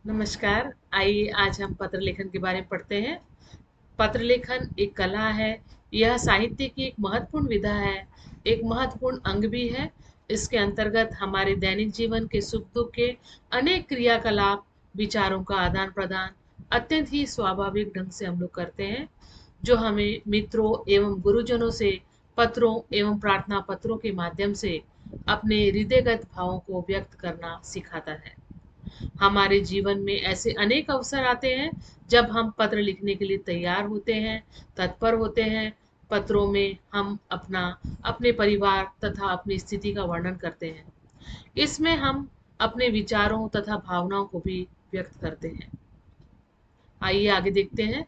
नमस्कार। आइए आज हम पत्र लेखन के बारे में पढ़ते हैं। पत्र लेखन एक कला है। यह साहित्य की एक महत्वपूर्ण विधा है, एक महत्वपूर्ण अंग भी है। इसके अंतर्गत हमारे दैनिक जीवन के सुख दुख के अनेक क्रियाकलाप, विचारों का आदान प्रदान अत्यंत ही स्वाभाविक ढंग से हम लोग करते हैं, जो हमें मित्रों एवं गुरुजनों से पत्रों एवं प्रार्थना पत्रों के माध्यम से अपने हृदयगत भावों को व्यक्त करना सिखाता है। हमारे जीवन में ऐसे अनेक अवसर आते हैं जब हम पत्र लिखने के लिए तैयार होते हैं, तत्पर होते हैं। पत्रों में हम अपने परिवार तथा अपनी स्थिति का वर्णन करते हैं। इसमें हम अपने विचारों तथा भावनाओं को भी व्यक्त करते हैं। आइए आगे देखते हैं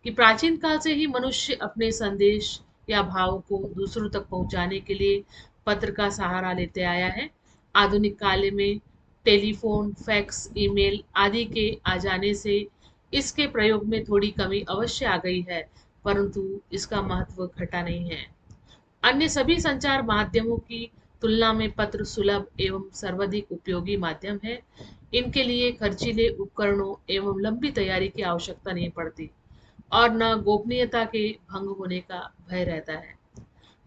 कि प्राचीन काल से ही मनुष्य अपने संदेश या भाव को दूसरों तक पहुंचाने के लिए पत्र का सहारा लेते आया है। आधुनिक काल में टेलीफोन, फैक्स, ईमेल आदि के आ जाने से इसके प्रयोग में थोड़ी कमी अवश्य आ गई है, परंतु इसका महत्व घटा नहीं है। अन्य सभी संचार माध्यमों की तुलना में पत्र सुलभ एवं सर्वाधिक उपयोगी माध्यम है। इनके लिए खर्चीले उपकरणों एवं लंबी तैयारी की आवश्यकता नहीं पड़ती और न गोपनीयता के भंग होने का भय रहता है।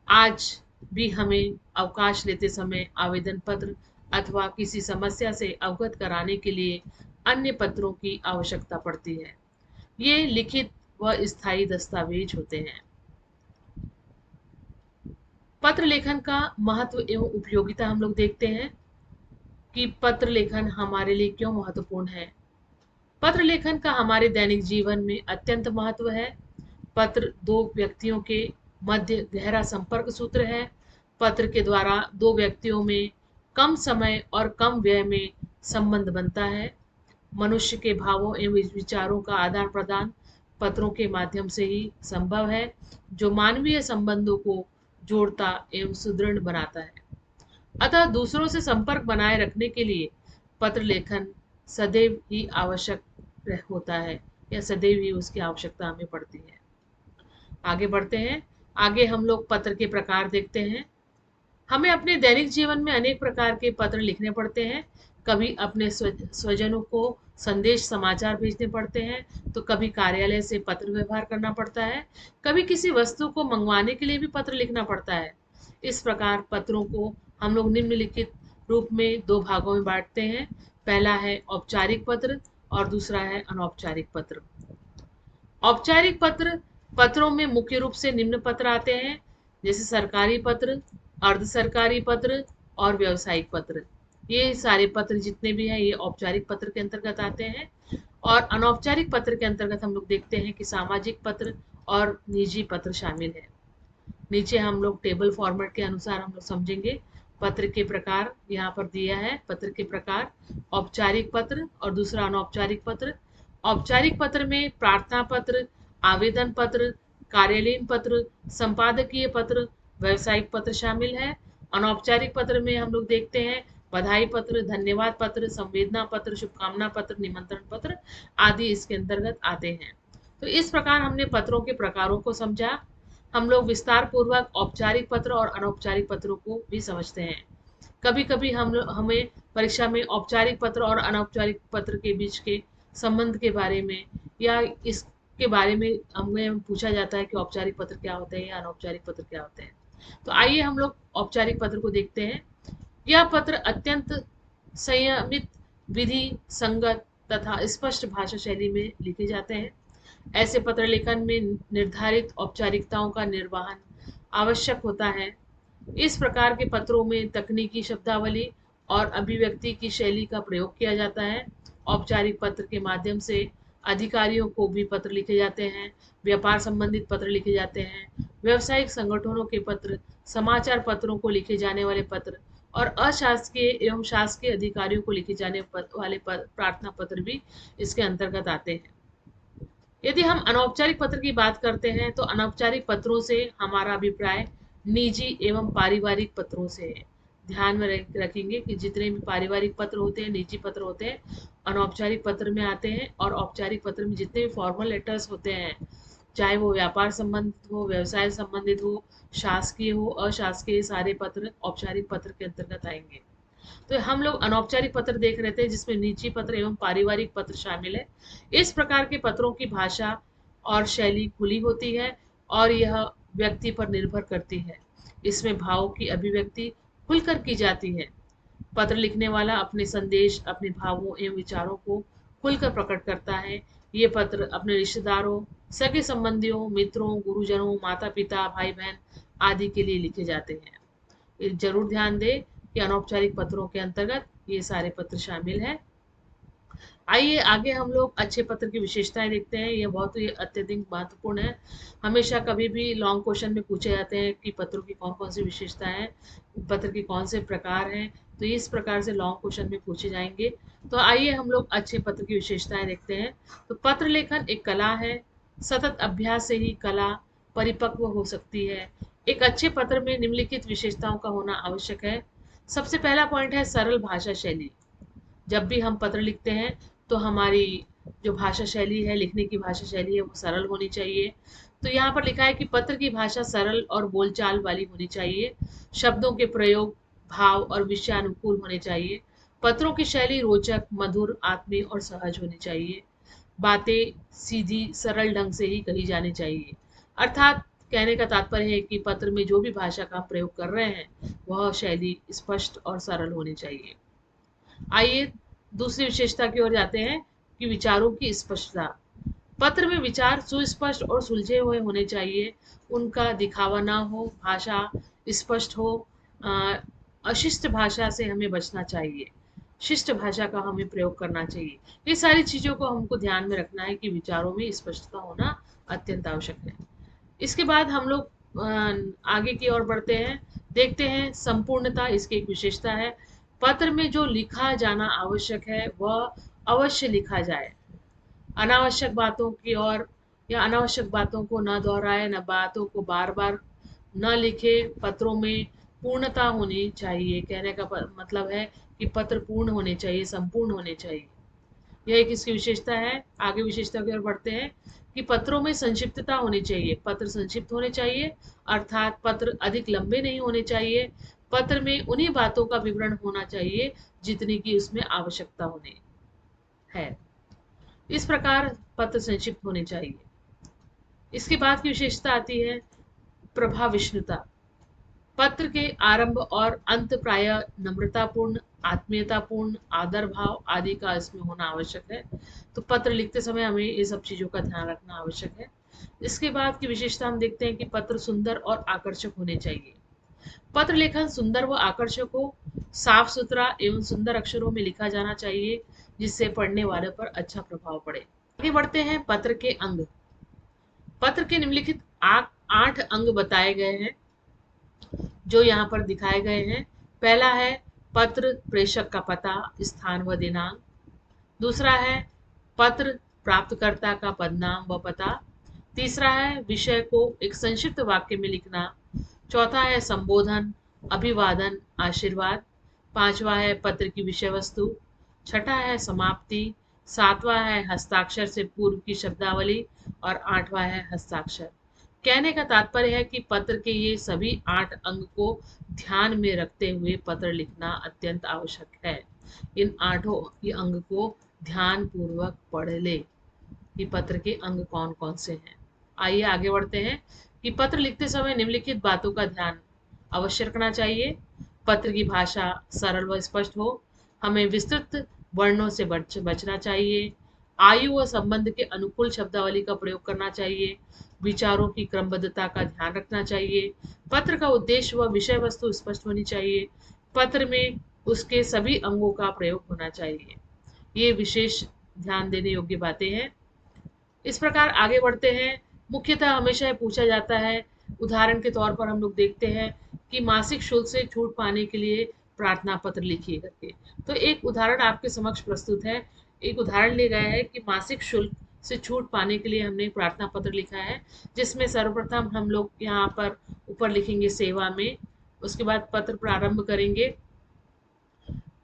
आज भी हमें अवकाश लेते समय आवेदन पत्र अथवा किसी समस्या से अवगत कराने के लिए अन्य पत्रों की आवश्यकता पड़ती है। ये लिखित व स्थायी दस्तावेज होते हैं। पत्र लेखन का महत्व एवं उपयोगिता हम लोग देखते हैं कि पत्र लेखन हमारे लिए क्यों महत्वपूर्ण है। पत्र लेखन का हमारे दैनिक जीवन में अत्यंत महत्व है। पत्र दो व्यक्तियों के मध्य गहरा संपर्क सूत्र है। पत्र के द्वारा दो व्यक्तियों में कम समय और कम व्यय में संबंध बनता है। मनुष्य के भावों एवं विचारों का आदान प्रदान पत्रों के माध्यम से ही संभव है, जो मानवीय संबंधों को जोड़ता एवं सुदृढ़ बनाता है। अतः दूसरों से संपर्क बनाए रखने के लिए पत्र लेखन सदैव ही आवश्यक होता है, या सदैव ही उसकी आवश्यकता हमें पड़ती है। आगे बढ़ते हैं। आगे हम लोग पत्र के प्रकार देखते हैं। हमें अपने दैनिक जीवन में अनेक प्रकार के पत्र लिखने पड़ते हैं। कभी अपने स्वजनों को संदेश समाचार भेजने पड़ते हैं, तो कभी कार्यालय से पत्र व्यवहार करना पड़ता है, कभी किसी वस्तु को मंगवाने के लिए भी पत्र लिखना पड़ता है। इस प्रकार पत्रों को हम लोग निम्नलिखित रूप में दो भागों में बांटते हैं। पहला है औपचारिक पत्र और दूसरा है अनौपचारिक पत्र। औपचारिक पत्र पत्रों में मुख्य रूप से निम्न पत्र आते हैं, जैसे सरकारी पत्र, अर्ध सरकारी पत्र और व्यावसायिक पत्र। ये सारे पत्र जितने भी हैं ये औपचारिक पत्र के अंतर्गत आते हैं। और अनौपचारिक पत्र के अंतर्गत हम लोग देखते हैं कि सामाजिक पत्र और निजी पत्र शामिल है। नीचे हम लोग टेबल फॉर्मेट के अनुसार हम लोग समझेंगे। पत्र के प्रकार यहाँ पर दिया है। पत्र के प्रकार औपचारिक पत्र और दूसरा अनौपचारिक पत्र। औपचारिक पत्र में प्रार्थना पत्र, आवेदन पत्र, कार्यालयीन पत्र, संपादकीय पत्र, व्यावसायिक पत्र शामिल है। अनौपचारिक पत्र में हम लोग देखते हैं बधाई पत्र, धन्यवाद पत्र, संवेदना पत्र, शुभकामना पत्र, निमंत्रण पत्र आदि इसके अंतर्गत आते हैं। तो इस प्रकार हमने पत्रों के प्रकारों को समझा। हम लोग विस्तार पूर्वक औपचारिक पत्र और अनौपचारिक पत्रों को भी समझते हैं। कभी कभी हमें परीक्षा में औपचारिक पत्र और अनौपचारिक पत्र के बीच के संबंध के बारे में या इसके बारे में हमें पूछा जाता है कि औपचारिक पत्र क्या होते हैं या अनौपचारिक पत्र क्या होते हैं। तो आइए हम लोग औपचारिक पत्र को देखते हैं। यह पत्र अत्यंत संयमित, विधि संगत तथा स्पष्ट भाषा शैली में लिखे जाते हैं। ऐसे पत्र लेखन में निर्धारित औपचारिकताओं का निर्वहन आवश्यक होता है। इस प्रकार के पत्रों में तकनीकी शब्दावली और अभिव्यक्ति की शैली का प्रयोग किया जाता है। औपचारिक पत्र के माध्यम से अधिकारियों को भी पत्र लिखे जाते हैं, व्यापार संबंधित पत्र लिखे जाते हैं, व्यावसायिक संगठनों के पत्र, समाचार पत्रों को लिखे जाने वाले पत्र और अशासकीय एवं शासकीय अधिकारियों को लिखे जाने वाले प्रार्थना पत्र भी इसके अंतर्गत आते हैं। यदि हम अनौपचारिक पत्र की बात करते हैं तो अनौपचारिक पत्रों से हमारा अभिप्राय निजी एवं पारिवारिक पत्रों से है। ध्यान में रखेंगे कि जितने भी पारिवारिक पत्र होते हैं, निजी पत्र होते हैं, अनौपचारिक पत्र में आते हैं। और औपचारिक पत्र में जितने भी फॉर्मल लेटर्स होते हैं, चाहे वो व्यापार संबंधित हो, व्यवसाय संबंधित हो, शासकीय हो, अशासकीय, सारे पत्र औपचारिक पत्र के अंतर्गत आएंगे। तो हम लोग अनौपचारिक पत्र देख रहे थे जिसमें निजी पत्र एवं पारिवारिक पत्र शामिल है। इस प्रकार के पत्रों की भाषा और शैली खुली होती है और यह व्यक्ति पर निर्भर करती है। इसमें भावों की अभिव्यक्ति खुलकर की जाती है। पत्र लिखने वाला अपने संदेश, अपने भावों एवं विचारों को खुलकर प्रकट करता है। ये पत्र अपने रिश्तेदारों, सगे संबंधियों, मित्रों, गुरुजनों, माता पिता, भाई बहन आदि के लिए लिखे जाते हैं। ये जरूर ध्यान दें कि अनौपचारिक पत्रों के अंतर्गत ये सारे पत्र शामिल हैं। आइए आगे हम लोग अच्छे पत्र की विशेषताएं देखते हैं। यह बहुत ही अत्यधिक महत्वपूर्ण है। हमेशा कभी भी लॉन्ग क्वेश्चन में पूछे जाते हैं कि पत्रों की कौन कौन सी विशेषताएं हैं, पत्र के कौन से प्रकार हैं। तो इस प्रकार से लॉन्ग क्वेश्चन में पूछे जाएंगे। तो आइए हम लोग अच्छे पत्र की विशेषताएं देखते हैं। तो पत्र लेखन एक कला है। सतत अभ्यास से ही कला परिपक्व हो सकती है। एक अच्छे पत्र में निम्नलिखित विशेषताओं का होना आवश्यक है। सबसे पहला पॉइंट है सरल भाषा शैली। जब भी हम पत्र लिखते हैं तो हमारी जो भाषा शैली है, लिखने की भाषा शैली है, वो सरल होनी चाहिए। तो यहाँ पर लिखा है कि पत्र की भाषा सरल और बोलचाल वाली होनी चाहिए। शब्दों के प्रयोग भाव और विषयानुकूल होने चाहिए। पत्रों की शैली रोचक, मधुर, आत्मीय और सहज होनी चाहिए। बातें सीधी सरल ढंग से ही कही जानी चाहिए। अर्थात कहने का तात्पर्य है कि पत्र में जो भी भाषा का हम प्रयोग कर रहे हैं वह शैली स्पष्ट और सरल होनी चाहिए। आइए दूसरी विशेषता की ओर जाते हैं कि विचारों की स्पष्टता। पत्र में विचार सुस्पष्ट और सुलझे हुए होने चाहिए। उनका दिखावा ना हो, भाषा स्पष्ट हो। अ, अशिष्ट भाषा से हमें बचना चाहिए। शिष्ट भाषा का हमें प्रयोग करना चाहिए। ये सारी चीज़ों को हमको ध्यान में रखना है कि विचारों में स्पष्टता होना अत्यंत आवश्यक है। इसके बाद हम लोग आगे की ओर बढ़ते हैं। देखते हैं संपूर्णता, इसकी एक विशेषता है। पत्र में जो लिखा जाना आवश्यक है वह अवश्य लिखा जाए। अनावश्यक बातों की ओर या अनावश्यक बातों को न दोहराए, न बातों को बार बार न लिखे। पत्रों में पूर्णता होनी चाहिए। कहने का मतलब है कि पत्र पूर्ण होने चाहिए, संपूर्ण होने चाहिए। यह एक इसकी विशेषता है। आगे विशेषता की ओर बढ़ते हैं कि पत्रों में संक्षिप्तता होनी चाहिए। पत्र संक्षिप्त होने चाहिए, अर्थात पत्र अधिक लंबे नहीं होने चाहिए। पत्र में उन्हीं बातों का विवरण होना चाहिए जितनी की उसमें आवश्यकता होनी है। इस प्रकार पत्र संक्षिप्त होने चाहिए। इसके बाद की विशेषता आती है प्रभाविष्णुता। पत्र के आरंभ और अंत प्रायः नम्रतापूर्ण, आत्मीयतापूर्ण, आदर भाव आदि का इसमें होना आवश्यक है। तो पत्र लिखते समय हमें ये सब चीज़ों का ध्यान रखना आवश्यक है। इसके बाद की विशेषता हम देखते हैं कि पत्र सुंदर और आकर्षक होने चाहिए। पत्र लेखन सुंदर व आकर्षक हो, साफ सुथरा एवं सुंदर अक्षरों में लिखा जाना चाहिए जिससे पढ़ने वाले पर अच्छा प्रभाव पड़े। आगे बढ़ते हैं पत्र के अंग। पत्र के निम्नलिखित 8 अंग बताए गए हैं जो यहाँ पर दिखाए गए हैं। पहला है पत्र प्रेषक का पता, स्थान व दिनांक। दूसरा है पत्र प्राप्तकर्ता का पदनाम व पता। तीसरा है विषय को एक संक्षिप्त वाक्य में लिखना। चौथा है संबोधन, अभिवादन, आशीर्वाद। पांचवा है पत्र की विषय वस्तु। छठा है समाप्ति। सातवां है हस्ताक्षर से पूर्व की शब्दावली और आठवां है हस्ताक्षर। कहने का तात्पर्य है कि पत्र के ये सभी 8 अंग को ध्यान में रखते हुए पत्र लिखना अत्यंत आवश्यक है। इन 8 अंग को ध्यान पूर्वक पढ़ ले कि पत्र के अंग कौन कौन से हैं। आइए आगे बढ़ते हैं कि पत्र लिखते समय निम्नलिखित बातों का ध्यान अवश्य रखना चाहिए। पत्र की भाषा सरल व स्पष्ट हो। हमें विस्तृत वर्णों से बचना चाहिए। आयु व संबंध के अनुकूल शब्दावली का प्रयोग करना चाहिए। विचारों की क्रमबद्धता का ध्यान रखना चाहिए। पत्र का उद्देश्य व विषय वस्तु स्पष्ट होनी चाहिए। पत्र में उसके सभी अंगों का प्रयोग होना चाहिए। ये विशेष ध्यान देने योग्य बातें हैं। इस प्रकार आगे बढ़ते हैं। मुख्यतः हमेशा पूछा जाता है, उदाहरण के तौर पर हम लोग देखते हैं कि मासिक शुल्क से छूट पाने के लिए प्रार्थना पत्र लिखिए करके। तो एक उदाहरण आपके समक्ष प्रस्तुत है। एक उदाहरण लिया गया है कि मासिक शुल्क से छूट पाने के लिए हमने प्रार्थना पत्र लिखा है, जिसमें सर्वप्रथम हम लोग यहाँ पर ऊपर लिखेंगे सेवा में। उसके बाद पत्र प्रारंभ करेंगे।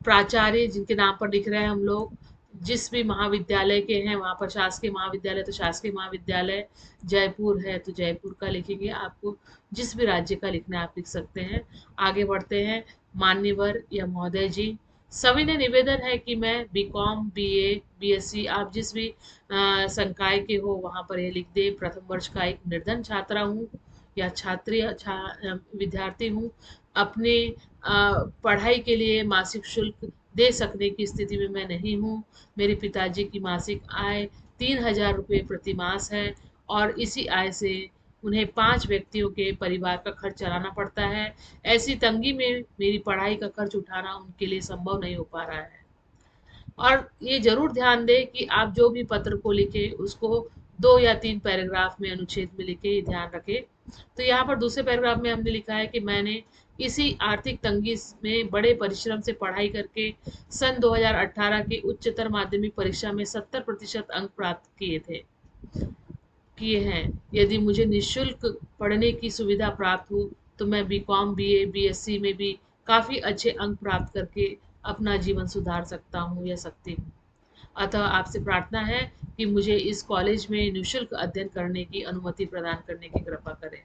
प्राचार्य जिनके नाम पर लिख रहे हैं हम लोग, जिस भी महाविद्यालय के हैं वहाँ पर शासकीय महाविद्यालय तो शासकीय महाविद्यालय, जयपुर है तो जयपुर का लिखेंगे। आपको जिस भी राज्य का लिखना है आप लिख सकते हैं। आगे बढ़ते हैं। मान्यवर या महोदय जी, सविनय निवेदन है कि मैं बीकॉम, बीए, बीएससी, आप जिस भी संकाय के हो वहाँ पर ये लिख दे। प्रथम वर्ष का एक निर्धन छात्रा हूँ या छात्री विद्यार्थी हूँ। अपने पढ़ाई के लिए मासिक शुल्क दे सकने की स्थिति में मैं नहीं हूँ। मेरे पिताजी की मासिक आय 3,000 रुपये प्रति मास है और इसी आय से उन्हें 5 व्यक्तियों के परिवार का खर्च चलाना पड़ता है। ऐसी तंगी में मेरी पढ़ाई का खर्च उठाना उनके लिए संभव नहीं हो पा रहा है। और ये ज़रूर ध्यान दें कि आप जो भी पत्र को लिखें उसको 2 या 3 पैराग्राफ में अनुच्छेद में लिखें, ये ध्यान रखें। तो यहाँ पर दूसरे पैराग्राफ में हमने लिखा है कि मैंने इसी आर्थिक तंगी में बड़े परिश्रम से पढ़ाई करके सन 2018 की उच्चतर माध्यमिक परीक्षा में 70% अंक प्राप्त किए हैं। यदि मुझे निःशुल्क पढ़ने की सुविधा प्राप्त हो तो मैं बीकॉम, बीए, बीएससी में भी काफ़ी अच्छे अंक प्राप्त करके अपना जीवन सुधार सकता हूँ या सकती हूँ। अतः आपसे प्रार्थना है कि मुझे इस कॉलेज में निःशुल्क अध्ययन करने की अनुमति प्रदान करने की कृपा करें।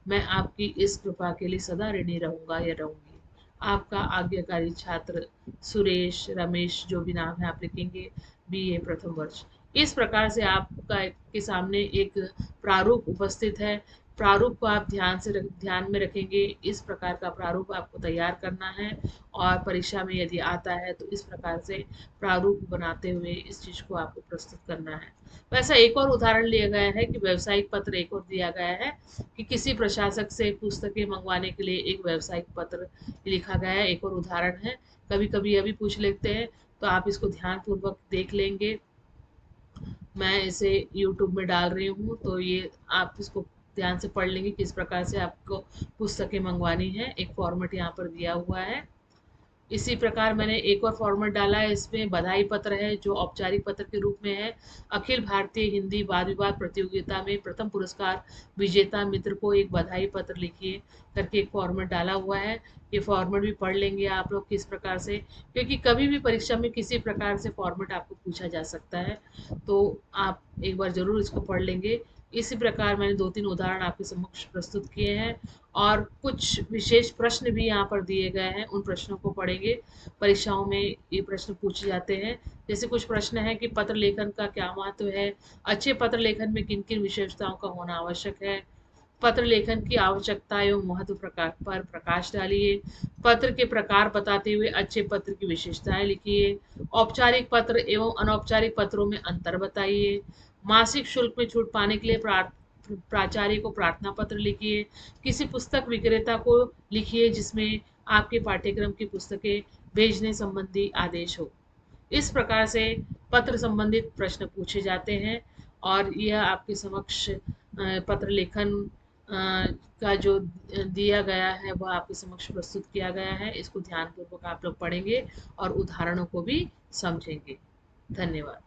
मैं आपकी इस कृपा के लिए सदा ऋणी रहूँगा या रहूँगी। आपका आज्ञाकारी छात्र सुरेश, रमेश, जो भी नाम है आप लिखेंगे, बीए प्रथम वर्ष। इस प्रकार से आपका के सामने एक प्रारूप उपस्थित है। प्रारूप को आप ध्यान में रखेंगे। इस प्रकार का प्रारूप आपको तैयार करना है और परीक्षा में यदि आता है तो इस प्रकार से प्रारूप बनाते हुए इस चीज़ को आपको प्रस्तुत करना है। वैसा एक और उदाहरण लिया गया है कि व्यावसायिक पत्र एक और दिया गया है कि किसी प्रशासक से पुस्तकें मंगवाने के लिए एक व्यावसायिक पत्र लिखा गया है। एक और उदाहरण है, कभी कभी यह भी पूछ लेते हैं, तो आप इसको ध्यानपूर्वक देख लेंगे। मैं इसे यूट्यूब में डाल रही हूँ तो ये आप इसको ध्यान से पढ़ लेंगे किस प्रकार से आपको पुस्तकें मंगवानी है। एक फॉर्मेट यहाँ पर दिया हुआ है। इसी प्रकार मैंने एक और फॉर्मेट डाला है, इसमें बधाई पत्र है जो औपचारिक पत्र के रूप में है। अखिल भारतीय हिंदी वाद विवाद प्रतियोगिता में प्रथम पुरस्कार विजेता मित्र को एक बधाई पत्र लिखिए करके एक फॉर्मेट डाला हुआ है। ये फॉर्मेट भी पढ़ लेंगे आप लोग किस प्रकार से, क्योंकि कभी भी परीक्षा में किसी प्रकार से फॉर्मेट आपको पूछा जा सकता है, तो आप एक बार ज़रूर इसको पढ़ लेंगे। इसी प्रकार मैंने 2-3 उदाहरण आपके समक्ष प्रस्तुत किए हैं और कुछ विशेष प्रश्न भी यहाँ पर दिए गए हैं, उन प्रश्नों को पढ़ेंगे। परीक्षाओं में ये प्रश्न पूछे जाते हैं। जैसे कुछ प्रश्न है कि पत्र लेखन का क्या महत्व है, अच्छे पत्र लेखन में किन किन विशेषताओं का होना आवश्यक है, पत्र लेखन की आवश्यकता एवं महत्व पर प्रकाश डालिए, पत्र के प्रकार बताते हुए अच्छे पत्र की विशेषताएं लिखिए, औपचारिक पत्र एवं अनौपचारिक पत्रों में अंतर बताइए, मासिक शुल्क में छूट पाने के लिए प्राचार्य को प्रार्थना पत्र लिखिए, किसी पुस्तक विक्रेता को लिखिए जिसमें आपके पाठ्यक्रम की पुस्तकें भेजने संबंधी आदेश हो। इस प्रकार से पत्र संबंधित प्रश्न पूछे जाते हैं और यह आपके समक्ष पत्र लेखन का जो दिया गया है वह आपके समक्ष प्रस्तुत किया गया है। इसको ध्यानपूर्वक आप लोग पढ़ेंगे और उदाहरणों को भी समझेंगे। धन्यवाद।